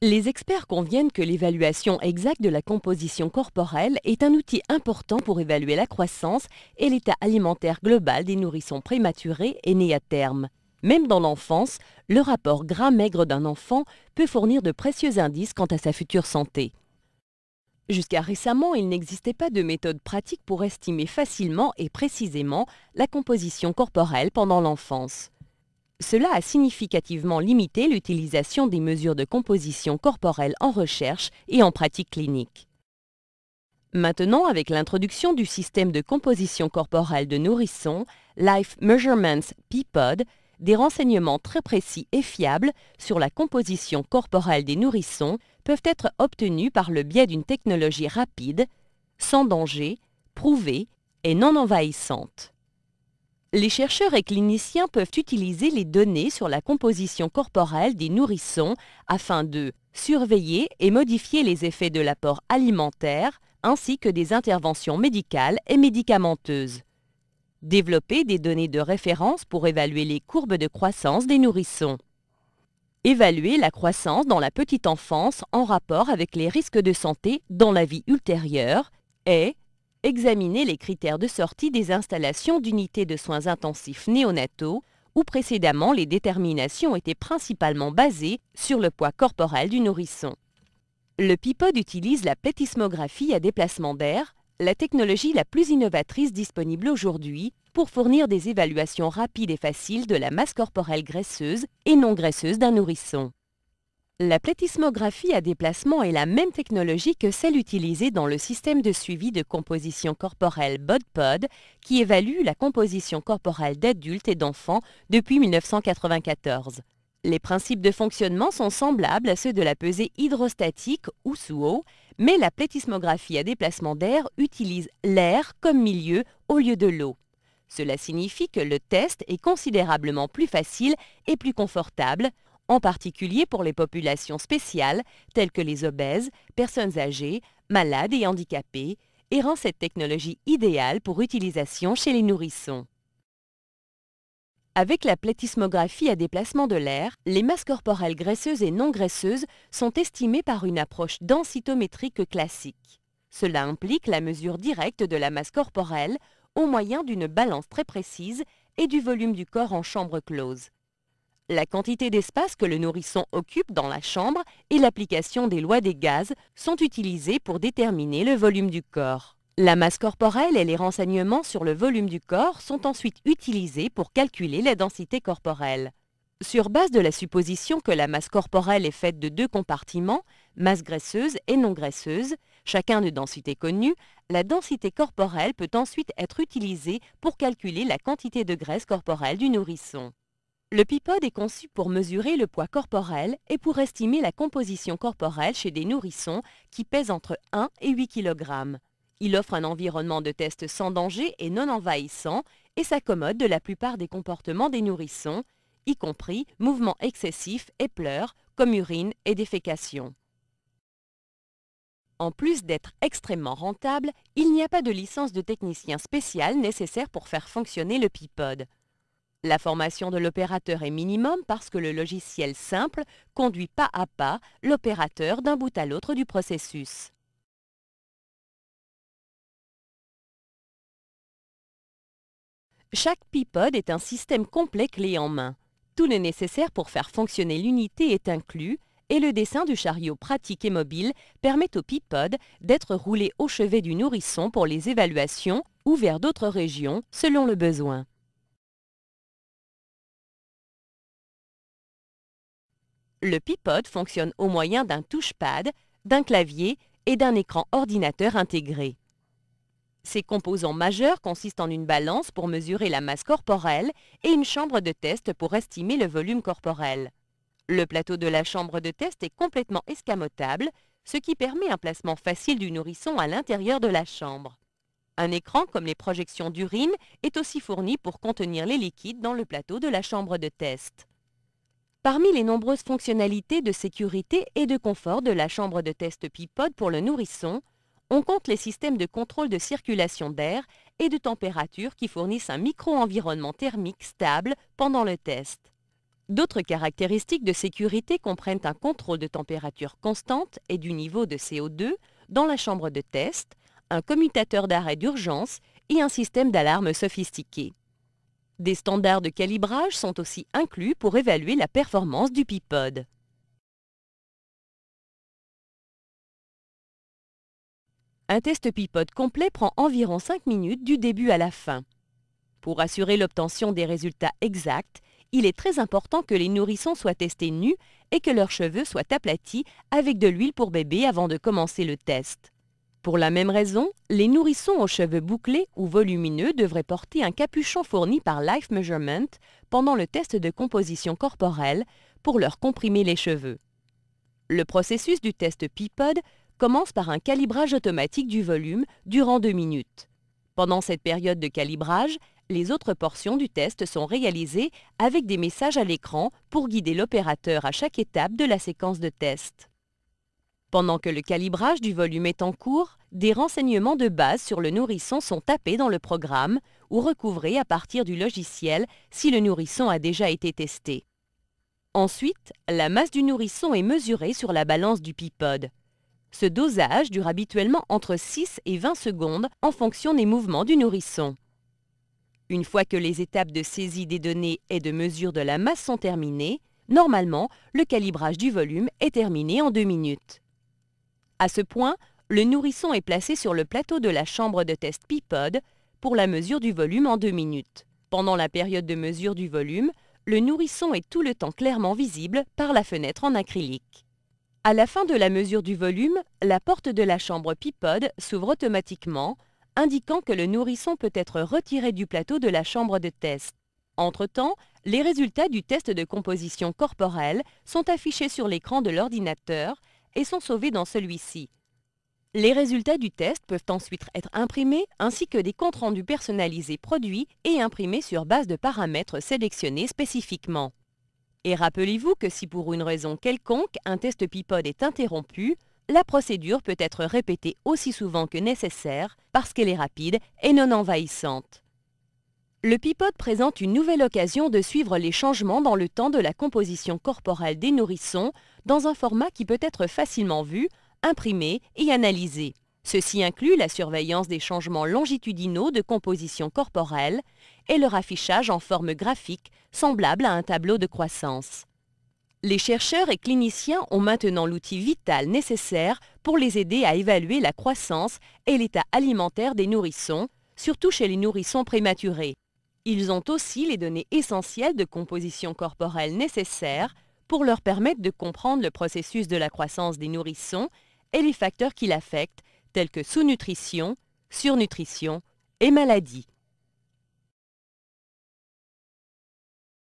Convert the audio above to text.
Les experts conviennent que l'évaluation exacte de la composition corporelle est un outil important pour évaluer la croissance et l'état alimentaire global des nourrissons prématurés et nés à terme. Même dans l'enfance, le rapport gras-maigre d'un enfant peut fournir de précieux indices quant à sa future santé. Jusqu'à récemment, il n'existait pas de méthode pratique pour estimer facilement et précisément la composition corporelle pendant l'enfance. Cela a significativement limité l'utilisation des mesures de composition corporelle en recherche et en pratique clinique. Maintenant, avec l'introduction du système de composition corporelle de nourrissons, Life Measurements PIPOD, des renseignements très précis et fiables sur la composition corporelle des nourrissons peuvent être obtenus par le biais d'une technologie rapide, sans danger, prouvée et non envahissante. Les chercheurs et cliniciens peuvent utiliser les données sur la composition corporelle des nourrissons afin de surveiller et modifier les effets de l'apport alimentaire ainsi que des interventions médicales et médicamenteuses. Développer des données de référence pour évaluer les courbes de croissance des nourrissons. Évaluer la croissance dans la petite enfance en rapport avec les risques de santé dans la vie ultérieure et examiner les critères de sortie des installations d'unités de soins intensifs néonataux où précédemment les déterminations étaient principalement basées sur le poids corporel du nourrisson. Le PIPOD utilise la plétismographie à déplacement d'air, la technologie la plus innovatrice disponible aujourd'hui pour fournir des évaluations rapides et faciles de la masse corporelle graisseuse et non graisseuse d'un nourrisson. La plétismographie à déplacement est la même technologie que celle utilisée dans le système de suivi de composition corporelle BODPOD qui évalue la composition corporelle d'adultes et d'enfants depuis 1994. Les principes de fonctionnement sont semblables à ceux de la pesée hydrostatique ou sous eau, mais la plétismographie à déplacement d'air utilise l'air comme milieu au lieu de l'eau. Cela signifie que le test est considérablement plus facile et plus confortable, en particulier pour les populations spéciales telles que les obèses, personnes âgées, malades et handicapées, et rend cette technologie idéale pour utilisation chez les nourrissons. Avec la plétismographie à déplacement de l'air, les masses corporelles graisseuses et non graisseuses sont estimées par une approche densitométrique classique. Cela implique la mesure directe de la masse corporelle au moyen d'une balance très précise et du volume du corps en chambre close. La quantité d'espace que le nourrisson occupe dans la chambre et l'application des lois des gaz sont utilisés pour déterminer le volume du corps. La masse corporelle et les renseignements sur le volume du corps sont ensuite utilisés pour calculer la densité corporelle. Sur base de la supposition que la masse corporelle est faite de deux compartiments, masse graisseuse et non graisseuse, chacun de densité connue, la densité corporelle peut ensuite être utilisée pour calculer la quantité de graisse corporelle du nourrisson. Le PIPOD est conçu pour mesurer le poids corporel et pour estimer la composition corporelle chez des nourrissons qui pèsent entre 1 et 8 kg. Il offre un environnement de test sans danger et non envahissant et s'accommode de la plupart des comportements des nourrissons, y compris mouvements excessifs et pleurs comme urine et défécation. En plus d'être extrêmement rentable, il n'y a pas de licence de technicien spécial nécessaire pour faire fonctionner le PIPOD. La formation de l'opérateur est minimum parce que le logiciel simple conduit pas à pas l'opérateur d'un bout à l'autre du processus. Chaque PIPOD est un système complet clé en main. Tout le nécessaire pour faire fonctionner l'unité est inclus et le dessin du chariot pratique et mobile permet au PIPOD d'être roulé au chevet du nourrisson pour les évaluations ou vers d'autres régions selon le besoin. Le PIPOD fonctionne au moyen d'un touchpad, d'un clavier et d'un écran ordinateur intégré. Ses composants majeurs consistent en une balance pour mesurer la masse corporelle et une chambre de test pour estimer le volume corporel. Le plateau de la chambre de test est complètement escamotable, ce qui permet un placement facile du nourrisson à l'intérieur de la chambre. Un écran comme les projections d'urine est aussi fourni pour contenir les liquides dans le plateau de la chambre de test. Parmi les nombreuses fonctionnalités de sécurité et de confort de la chambre de test PIPOD pour le nourrisson, on compte les systèmes de contrôle de circulation d'air et de température qui fournissent un micro-environnement thermique stable pendant le test. D'autres caractéristiques de sécurité comprennent un contrôle de température constante et du niveau de CO2 dans la chambre de test, un commutateur d'arrêt d'urgence et un système d'alarme sophistiqué. Des standards de calibrage sont aussi inclus pour évaluer la performance du Peapod. Un test Peapod complet prend environ 5 minutes du début à la fin. Pour assurer l'obtention des résultats exacts, il est très important que les nourrissons soient testés nus et que leurs cheveux soient aplatis avec de l'huile pour bébé avant de commencer le test. Pour la même raison, les nourrissons aux cheveux bouclés ou volumineux devraient porter un capuchon fourni par Life Measurement pendant le test de composition corporelle pour leur comprimer les cheveux. Le processus du test Peapod commence par un calibrage automatique du volume durant 2 minutes. Pendant cette période de calibrage, les autres portions du test sont réalisées avec des messages à l'écran pour guider l'opérateur à chaque étape de la séquence de test. Pendant que le calibrage du volume est en cours, des renseignements de base sur le nourrisson sont tapés dans le programme ou recouvrés à partir du logiciel si le nourrisson a déjà été testé. Ensuite, la masse du nourrisson est mesurée sur la balance du Peapod. Ce dosage dure habituellement entre 6 et 20 secondes en fonction des mouvements du nourrisson. Une fois que les étapes de saisie des données et de mesure de la masse sont terminées, normalement, le calibrage du volume est terminé en 2 minutes. À ce point, le nourrisson est placé sur le plateau de la chambre de test Peapod pour la mesure du volume en 2 minutes. Pendant la période de mesure du volume, le nourrisson est tout le temps clairement visible par la fenêtre en acrylique. À la fin de la mesure du volume, la porte de la chambre Peapod s'ouvre automatiquement, indiquant que le nourrisson peut être retiré du plateau de la chambre de test. Entre-temps, les résultats du test de composition corporelle sont affichés sur l'écran de l'ordinateur et sont sauvés dans celui-ci. Les résultats du test peuvent ensuite être imprimés ainsi que des comptes rendus personnalisés produits et imprimés sur base de paramètres sélectionnés spécifiquement. Et rappelez-vous que si pour une raison quelconque un test Peapod est interrompu, la procédure peut être répétée aussi souvent que nécessaire parce qu'elle est rapide et non envahissante. Le Peapod présente une nouvelle occasion de suivre les changements dans le temps de la composition corporelle des nourrissons dans un format qui peut être facilement vu, imprimé et analysé. Ceci inclut la surveillance des changements longitudinaux de composition corporelle et leur affichage en forme graphique semblable à un tableau de croissance. Les chercheurs et cliniciens ont maintenant l'outil vital nécessaire pour les aider à évaluer la croissance et l'état alimentaire des nourrissons, surtout chez les nourrissons prématurés. Ils ont aussi les données essentielles de composition corporelle nécessaires pour leur permettre de comprendre le processus de la croissance des nourrissons et les facteurs qui l'affectent, tels que sous-nutrition, surnutrition et maladie.